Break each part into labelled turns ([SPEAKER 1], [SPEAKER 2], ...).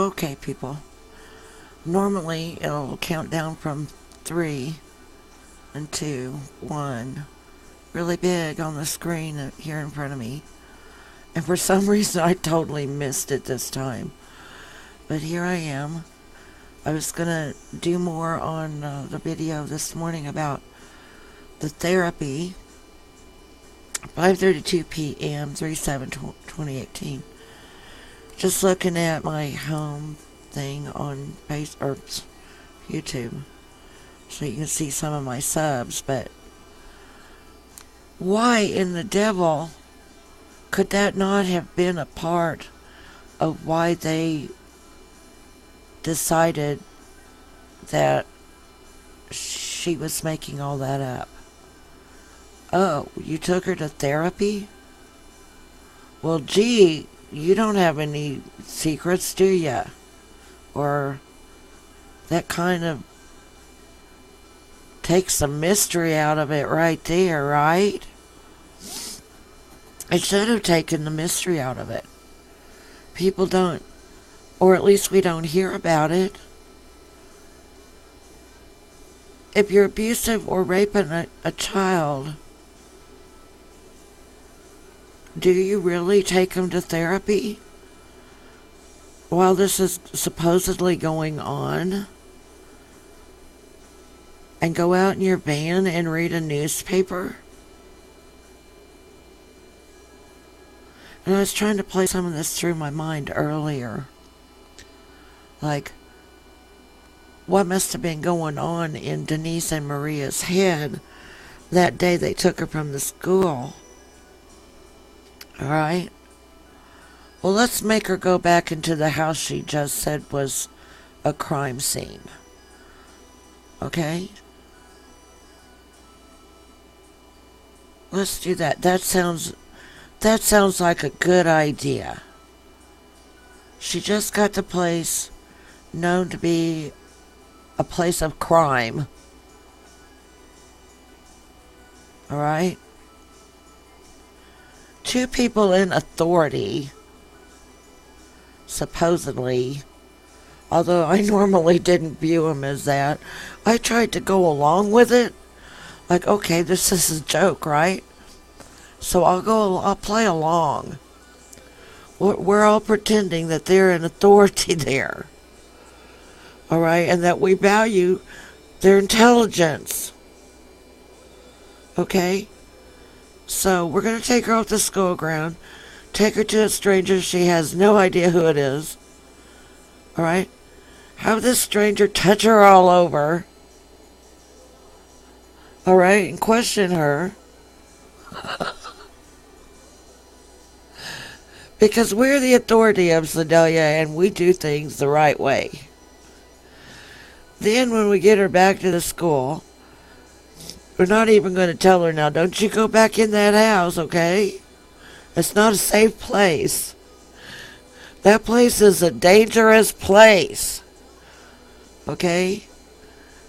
[SPEAKER 1] Okay, people. Normally, it'll count down from 3 and 2, 1, really big on the screen here in front of me. And for some reason, I totally missed it this time. But here I am. I was going to do more on the video this morning about the therapy. 5:32 p.m. 3/7/2018. Just looking at my home thing on YouTube, so you can see some of my subs. But why in the devil could that not have been a part of why they decided that she was making all that up? Oh, you took her to therapy? Well, gee, you don't have any secrets, do ya? Or that kind of takes the mystery out of it right there, right? It should have taken the mystery out of it. People don't, or at least we don't hear about it. If you're abusive or raping a child, do you really take them to therapy while this is supposedly going on? And go out in your van and read a newspaper? And I was trying to play some of this through my mind earlier. Like, what must have been going on in Denise and Maria's head that day they took her from the school? Alright? Well, let's make her go back into the house she just said was a crime scene. Okay? Let's do that. That sounds like a good idea. She just got the place known to be a place of crime. Alright? 2 people in authority, supposedly, although I normally didn't view them as that, I tried to go along with it. Like, okay, this is a joke, right? So I'll play along. We're all pretending that they're an authority there. Alright? And that we value their intelligence. Okay? So we're going to take her off the school ground. Take her to a stranger. She has no idea who it is. Alright? Have this stranger touch her all over. Alright? And question her. Because we're the authority of Sedalia and we do things the right way. Then when we get her back to the school, we're not even going to tell her, now don't you go back in that house, okay? It's not a safe place. That place is a dangerous place. Okay?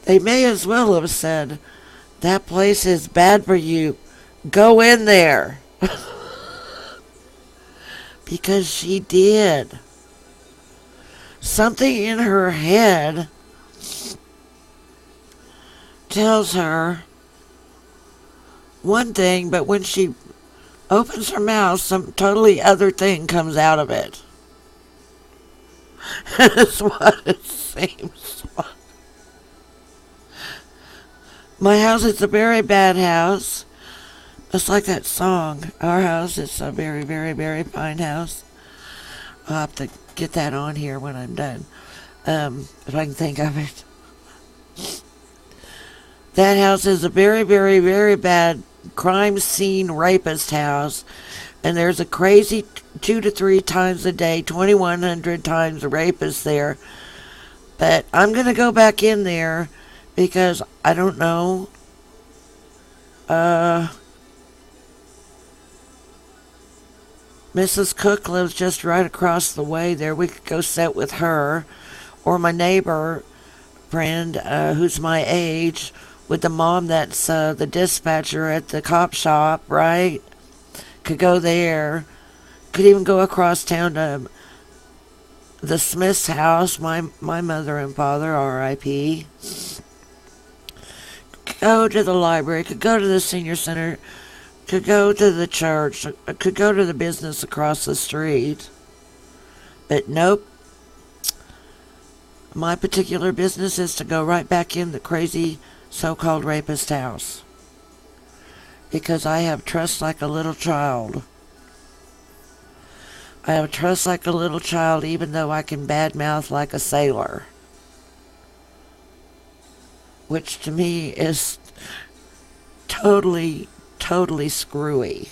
[SPEAKER 1] They may as well have said, that place is bad for you. Go in there. Because she did. Something in her head tells her one thing, but when she opens her mouth, some totally other thing comes out of it. That's what it seems like. My house is a very bad house. It's like that song, Our House is a very, very, very fine house. I'll have to get that on here when I'm done. If I can think of it. That house is a very, very, very bad crime scene rapist house. And there's a crazy 2 to 3 times a day, 2,100 times a rapist there. But I'm going to go back in there because I don't know. Mrs. Cook lives just right across the way there. We could go sit with her. Or my neighbor friend, who's my age, with the mom that's the dispatcher at the cop shop, right? Could go there. Could even go across town to the Smith's house, my mother and father, R.I.P., could go to the library, could go to the senior center, could go to the church, could go to the business across the street. But nope, my particular business is to go right back in the crazy so-called rapist house. Because I have trust like a little child. I have trust like a little child even though I can badmouth like a sailor. Which to me is totally, totally screwy.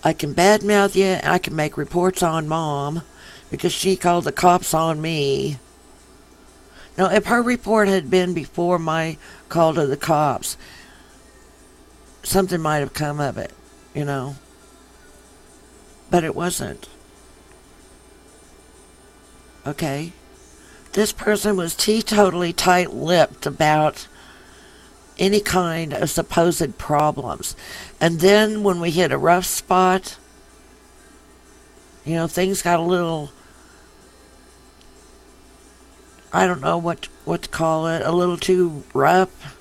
[SPEAKER 1] I can badmouth you, I can make reports on Mom because she called the cops on me. Now, if her report had been before my call to the cops, something might have come of it, you know. But it wasn't. Okay? This person was teetotally tight-lipped about any kind of supposed problems. And then when we hit a rough spot, you know, things got a little, I don't know what to call it, a little too rough.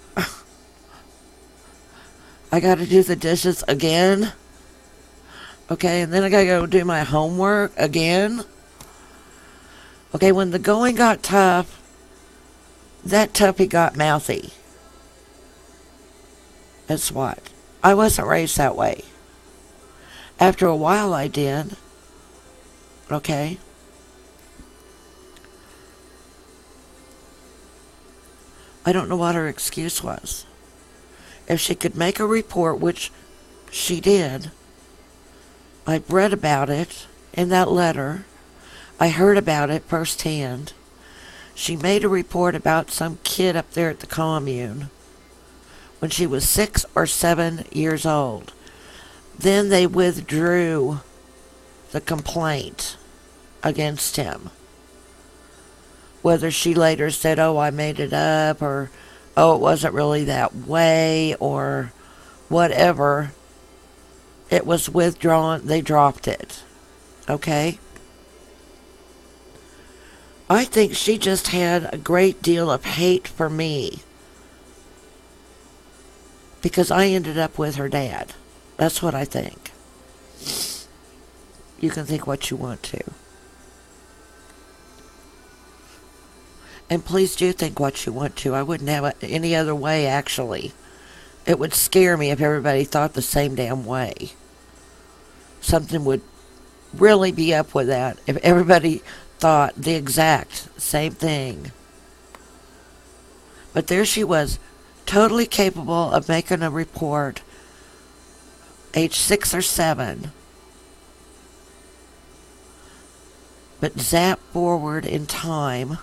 [SPEAKER 1] I got to do the dishes again. Okay, and then I got to go do my homework again. Okay, when the going got tough, that tuppy got mouthy. That's what. I wasn't raised that way. After a while I did. Okay. I don't know what her excuse was. If she could make a report, which she did, I read about it in that letter. I heard about it firsthand. She made a report about some kid up there at the commune when she was 6 or 7 years old. Then they withdrew the complaint against him. Whether she later said, oh, I made it up, or oh, it wasn't really that way, or whatever, it was withdrawn. They dropped it. Okay? I think she just had a great deal of hate for me because I ended up with her dad. That's what I think. You can think what you want to. And please do think what you want to. I wouldn't have it any other way, actually. It would scare me if everybody thought the same damn way. Something would really be up with that if everybody thought the exact same thing. But there she was, totally capable of making a report, age 6 or 7. But zap forward in time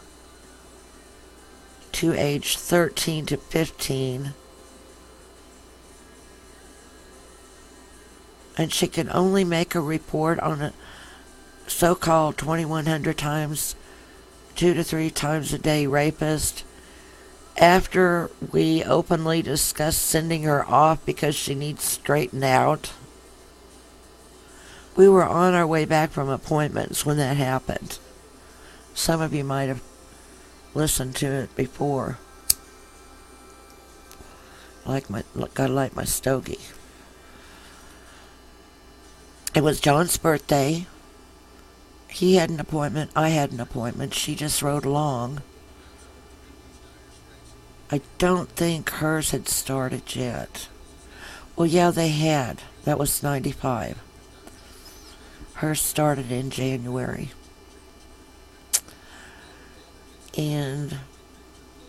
[SPEAKER 1] to age 13 to 15. And she can only make a report on a so-called 2,100 times, 2 to 3 times a day rapist after we openly discussed sending her off because she needs straightened out. We were on our way back from appointments when that happened. Some of you might have listened to it before. Gotta light my stogie. It was John's birthday. He had an appointment. I had an appointment. She just rode along. I don't think hers had started yet. Well, yeah, they had. That was 95. Hers started in January. And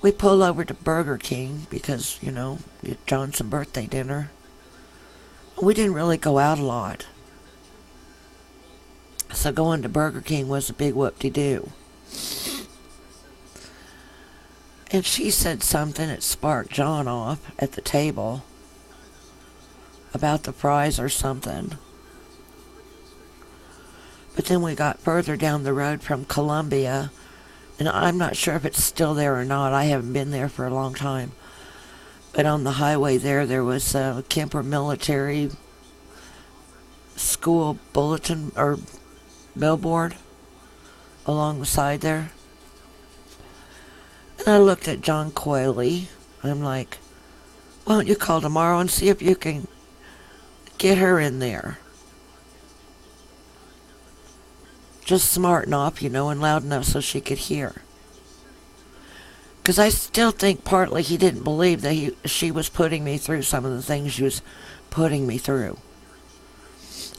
[SPEAKER 1] we pull over to Burger King because, you know, get John some birthday dinner. We didn't really go out a lot. So going to Burger King was a big whoop-de-doo. And she said something that sparked John off at the table about the fries or something. But then we got further down the road from Columbia, and I'm not sure if it's still there or not. I haven't been there for a long time. But on the highway there was a Kemper Military School bulletin or billboard along the side there. And I looked at John Coyley. I'm like, why don't you call tomorrow and see if you can get her in there? Just smart enough, and loud enough so she could hear. Because I still think partly he didn't believe that she was putting me through some of the things she was putting me through.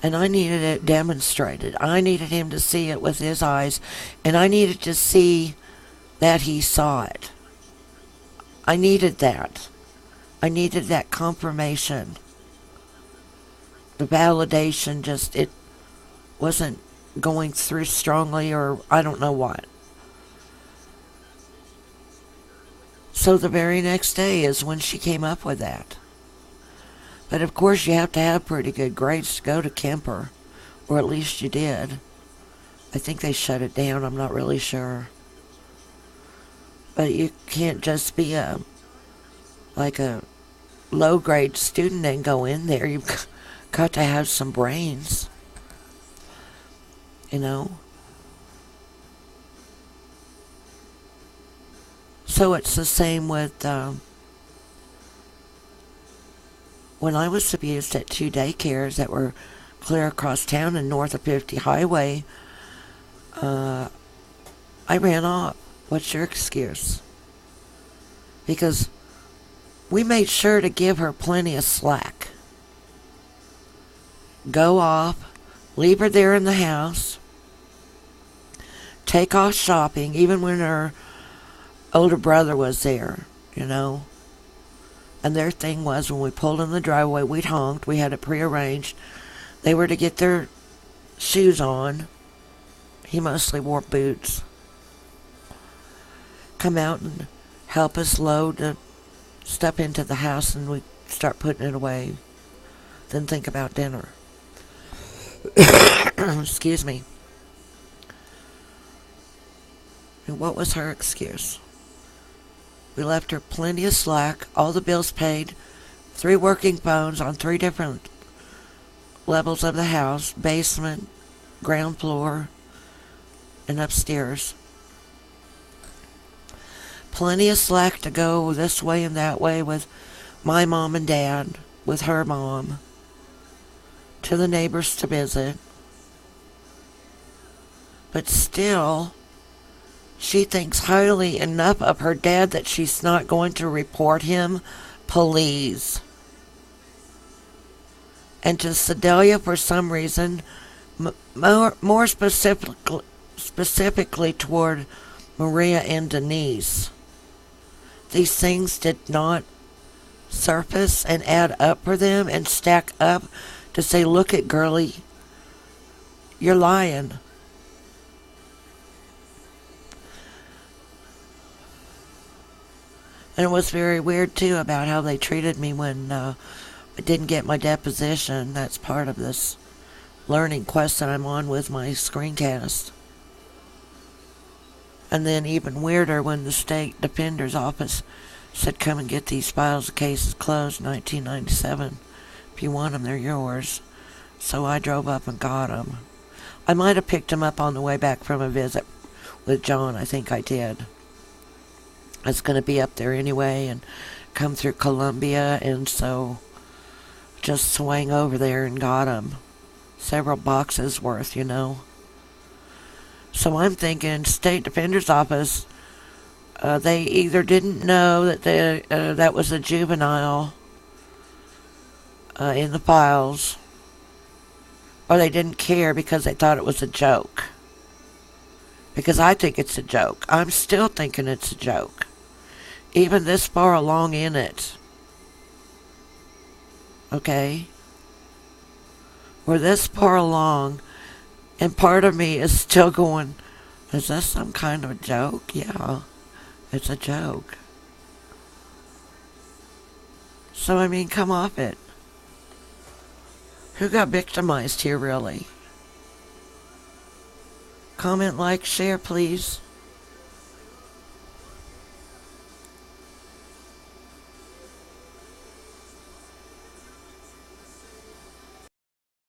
[SPEAKER 1] And I needed it demonstrated. I needed him to see it with his eyes, and I needed to see that he saw it. I needed that. I needed that confirmation. The validation it wasn't going through strongly, or I don't know what. So the very next day is when she came up with that. But of course you have to have pretty good grades to go to Kemper, or at least you did. I think they shut it down, I'm not really sure. But you can't just be a low grade student and go in there. You've got to have some brains. So it's the same with when I was abused at 2 daycares that were clear across town and north of 50 Highway. I ran off. What's your excuse? Because we made sure to give her plenty of slack. Go off, leave her there in the house, take off shopping, even when her older brother was there, And their thing was, when we pulled in the driveway, we'd honked, we had it prearranged. They were to get their shoes on. He mostly wore boots. Come out and help us load the stuff into the house, and we start putting it away. Then think about dinner. Excuse me. And what was her excuse? We left her plenty of slack, all the bills paid, 3 working phones on 3 different levels of the house, basement, ground floor, and upstairs. Plenty of slack to go this way and that way with my mom and dad, with her mom, to the neighbors to visit. But still, she thinks highly enough of her dad that she's not going to report him. Please. And to Sedalia, for some reason, more specifically toward Maria and Denise, these things did not surface and add up for them and stack up to say, look at girlie, you're lying. And it was very weird, too, about how they treated me when I didn't get my deposition. That's part of this learning quest that I'm on with my screencast. And then even weirder when the state defender's office said, come and get these files. The case is closed, 1997. If you want them, they're yours. So I drove up and got them. I might have picked them up on the way back from a visit with John. I think I did. I was going to be up there anyway and come through Columbia, and so just swang over there and got them. Several boxes worth, So I'm thinking State Defender's Office, they either didn't know that that was a juvenile in the files, or they didn't care because they thought it was a joke. Because I think it's a joke. I'm still thinking it's a joke. Even this far along in it. Okay? We're this far along, and part of me is still going, is this some kind of a joke? Yeah, it's a joke. So, I mean, come off it. Who got victimized here, really? Comment, like, share, please.